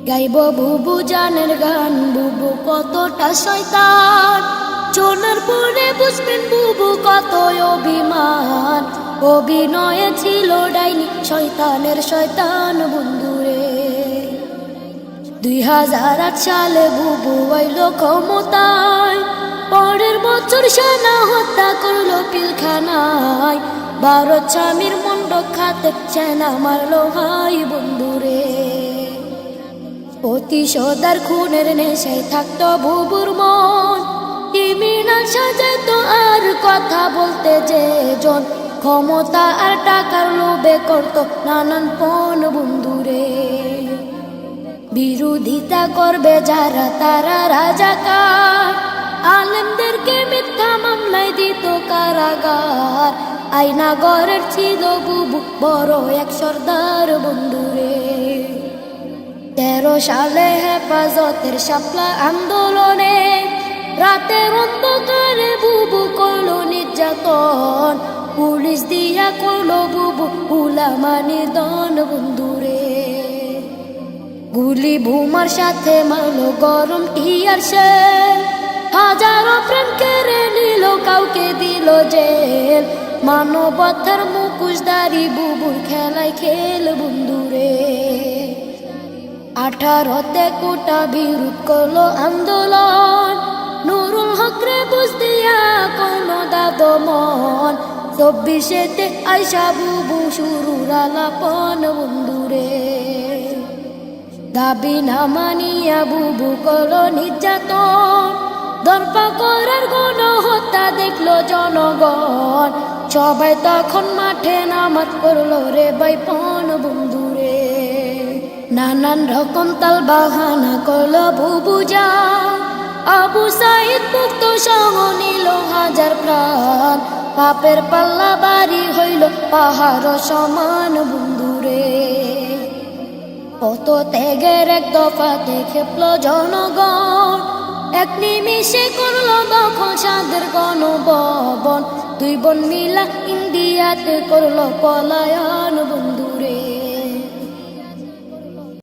গাইব বুবু জানের গান, বুবু কতটা শয়তান। শোনার পরে বুঝবেন বুবু কত অভিমান। অভিনয়ে ছিল ডাইনি, শয়তানের শয়তান বন্ধুরে। 2008 সালে বুবু আইল ক্ষমতায়। পরের বছর সেনা হত্যা করলো পিলখানায়। ভারত স্বামীর মন রক্ষাতে সেনা মারলো ভাই বন্ধুরে। প্রতিশোধার খুনের নেশায় থাকতো বুবুর মন। ক্রিমিনাল সাজাইতো আর কথা বলতে যে জন। ক্ষমতা আর টাকার লোভে করতো নানান পণ বন্ধুরে। বিরোধিতা করবে যারা তারা রাজাকার। আলেমদেরকে মিথ্যা মামলায় দিত কারাগার। আয়নাগরের ছিল বুবু বড় এক সর্দার বন্ধুরে। 13 সালে হেফাজতের শাপলা আন্দোলনে রাতের অন্ধকারে বুবু করলো নির্যাতন। পুলিশ দিয়া করলো বুবু উলামা নিধন বন্ধুরে। গুলি বোমার সাথে মারলো গরম টিয়ার শেল। হাজারো প্রাণ কেড়ে নিল, কাউকে দিল জেল। মানবতার মুখোশধারী বুবুর খেলায় খেল বন্ধুরে। 18তে কোটা বিরোধ করলো আন্দোলন। নুরুল হক রে বুঝ দিয়া করলো দাদমন। 24তে আইসা বুবু শুরুর আলাপন বন্ধুরে। দাবি না মানিয়া বুবু করলো নির্যাতন। দরপা করার গণহত্যা দেখলো জনগণ। সবাই তখন মাঠে নামাজ পড়লো রে বাইপন বন্ধুরে। নানান রকম তাল বাহানা করলো বুবু যা। আবু সাইদ মুক্ত সহ নিল হাজার প্রাণ। পাপের পাল্লা বাড়ি হইল পাহাড় সমান বন্ধুরে। কত ত্যাগের এক দফাতে খেপলো জনগণ। এক নিমিষে করলো দখল সাদের গণভবন। 2 বোন মিলা ইন্ডিয়াতে করলো পলায়ন বন্ধু।